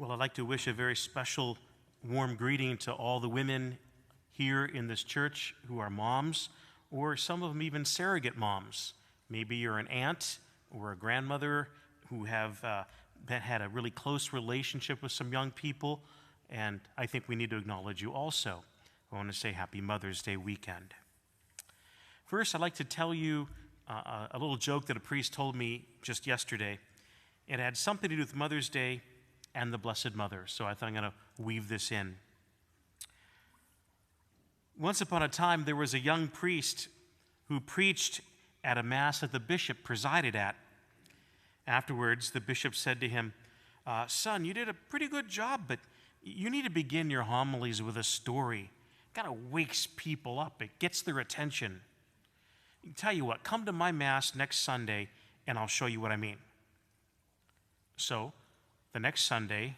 Well, I'd like to wish a very special, warm greeting to all the women here in this church who are moms, or some of them even surrogate moms. Maybe you're an aunt or a grandmother who have had a really close relationship with some young people, and I think we need to acknowledge you also. I want to say Happy Mother's Day weekend. First, I'd like to tell you a little joke that a priest told me just yesterday. It had something to do with Mother's Day and the Blessed Mother, so I thought I'm going to weave this in. Once upon a time, there was a young priest who preached at a mass that the bishop presided at. Afterwards, the bishop said to him, "Son, you did a pretty good job, but you need to begin your homilies with a story. It kind of wakes people up. It gets their attention. Tell you what, come to my mass next Sunday, and I'll show you what I mean." So, the next Sunday,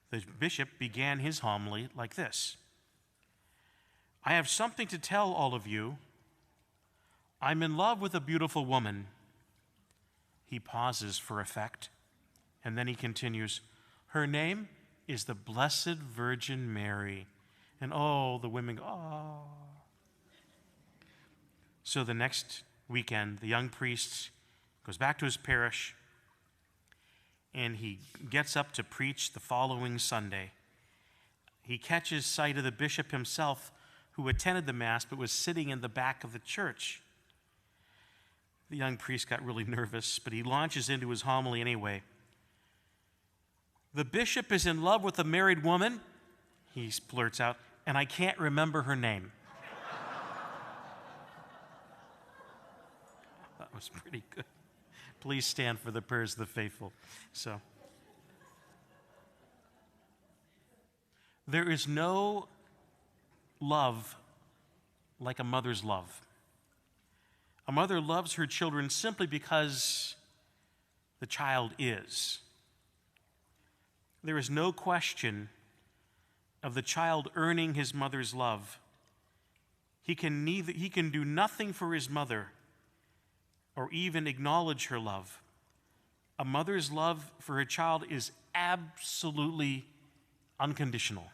the bishop began his homily like this. "I have something to tell all of you. I'm in love with a beautiful woman." He pauses for effect, and then he continues, "Her name is the Blessed Virgin Mary." And oh, the women go, "Oh." So the next weekend, the young priest goes back to his parish, and he gets up to preach the following Sunday. He catches sight of the bishop himself, who attended the Mass but was sitting in the back of the church. The young priest got really nervous, but he launches into his homily anyway. "The bishop is in love with a married woman," he blurts out, "and I can't remember her name." That was pretty good. Please stand for the prayers of the faithful. So, there is no love like a mother's love. A mother loves her children simply because the child is. There is no question of the child earning his mother's love. He can do nothing for his mother or even acknowledge her love. A mother's love for her child is absolutely unconditional.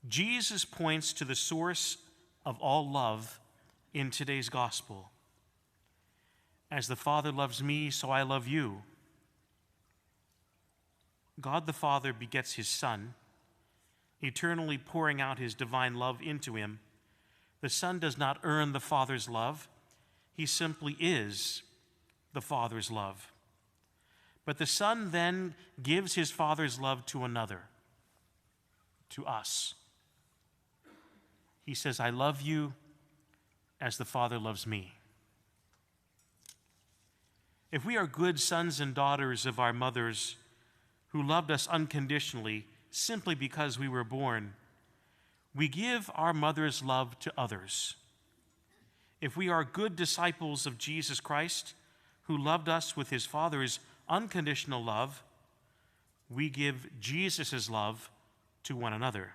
Jesus points to the source of all love in today's gospel. "As the Father loves me, so I love you." God the Father begets his Son, eternally pouring out his divine love into him. The Son does not earn the Father's love. He simply is the Father's love. But the Son then gives his Father's love to another, to us. He says, "I love you as the Father loves me." If we are good sons and daughters of our mothers who loved us unconditionally simply because we were born, we give our mother's love to others. If we are good disciples of Jesus Christ, who loved us with his Father's unconditional love, we give Jesus' love to one another.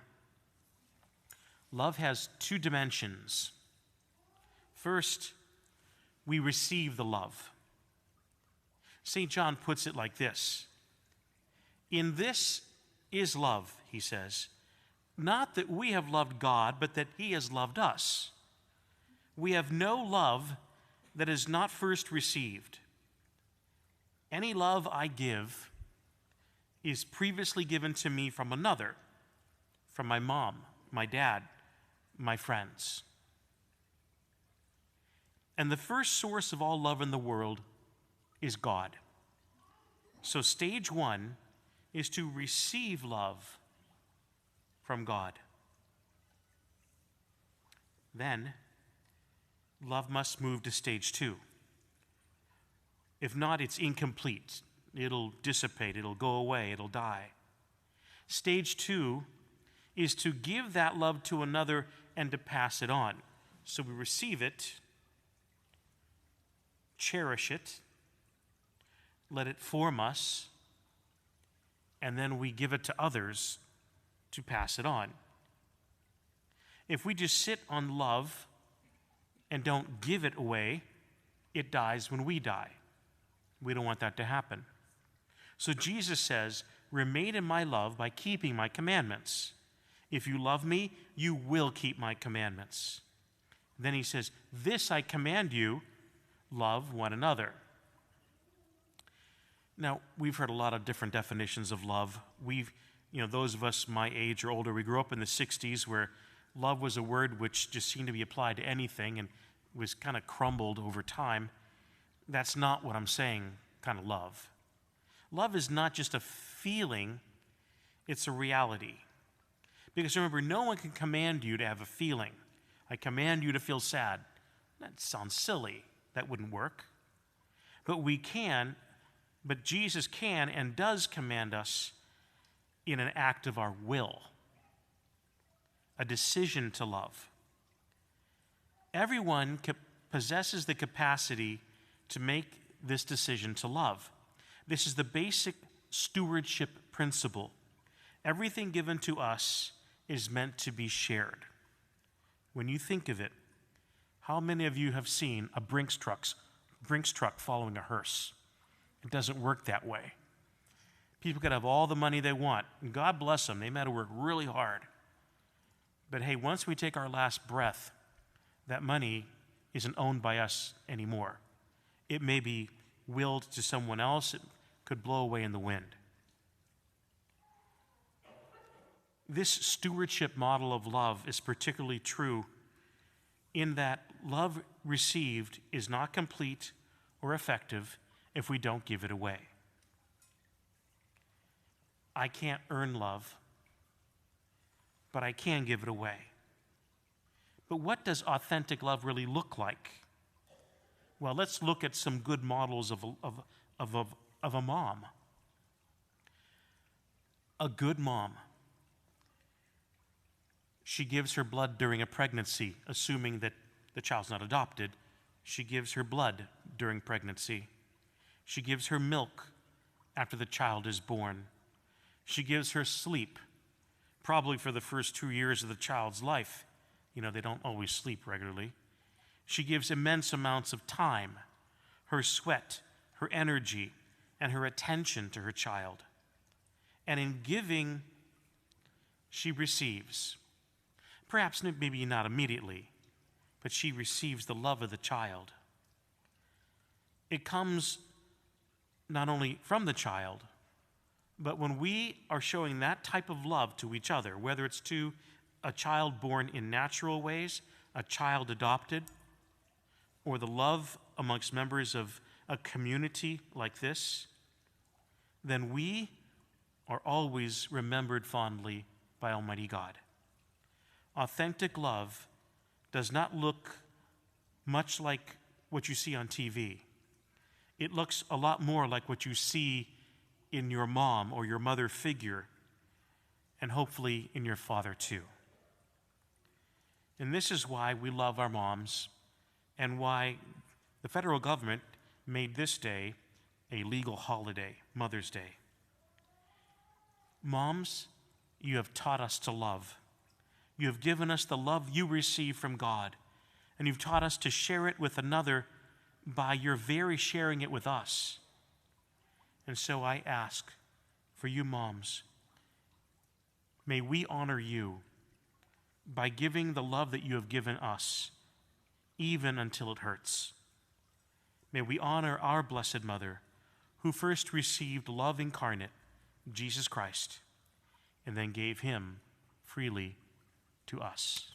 Love has two dimensions. First, we receive the love. St. John puts it like this: "In this is love," he says, "not that we have loved God, but that he has loved us. We have no love that is not first received. Any love I give is previously given to me from another, from my mom, my dad, my friends." And the first source of all love in the world is God. So stage one is to receive love from God. Then, love must move to stage two. If not, it's incomplete. It'll dissipate, it'll go away, it'll die. Stage two is to give that love to another and to pass it on. So we receive it, cherish it, let it form us, and then we give it to others to pass it on. If we just sit on love and don't give it away, it dies when we die. We don't want that to happen. So Jesus says, remain in my love by keeping my commandments. If you love me, you will keep my commandments. Then he says, this I command you, love one another. Now, we've heard a lot of different definitions of love. Those of us my age or older, we grew up in the 60s where love was a word which just seemed to be applied to anything and was kind of crumbled over time. That's not what I'm saying, kind of love. Love is not just a feeling, it's a reality. Because remember, no one can command you to have a feeling. I command you to feel sad. That sounds silly. That wouldn't work. But Jesus can and does command us in an act of our will, a decision to love. Everyone possesses the capacity to make this decision to love. This is the basic stewardship principle. Everything given to us is meant to be shared. When you think of it, how many of you have seen a Brinks truck following a hearse? It doesn't work that way. People could have all the money they want, and God bless them, they might have worked really hard. But hey, once we take our last breath, that money isn't owned by us anymore. It may be willed to someone else. It could blow away in the wind. This stewardship model of love is particularly true in that love received is not complete or effective if we don't give it away. I can't earn love, but I can give it away. But what does authentic love really look like? Well, let's look at some good models of a mom. A good mom. She gives her blood during a pregnancy, assuming that the child's not adopted. She gives her blood during pregnancy. She gives her milk after the child is born. She gives her sleep, probably for the first 2 years of the child's life. They don't always sleep regularly. She gives immense amounts of time, her sweat, her energy, and her attention to her child. And in giving, she receives. Perhaps maybe not immediately, but she receives the love of the child. It comes not only from the child, but when we are showing that type of love to each other, whether it's to a child born in natural ways, a child adopted, or the love amongst members of a community like this, then we are always remembered fondly by Almighty God. Authentic love does not look much like what you see on TV. It looks a lot more like what you see in your mom or your mother figure, and hopefully in your father too. And this is why we love our moms and why the federal government made this day a legal holiday, Mother's Day. Moms, you have taught us to love. You have given us the love you receive from God, and you've taught us to share it with another by your very sharing it with us. And so I ask for you moms, may we honor you by giving the love that you have given us, even until it hurts. May we honor our Blessed Mother, who first received love incarnate, Jesus Christ, and then gave him freely to us.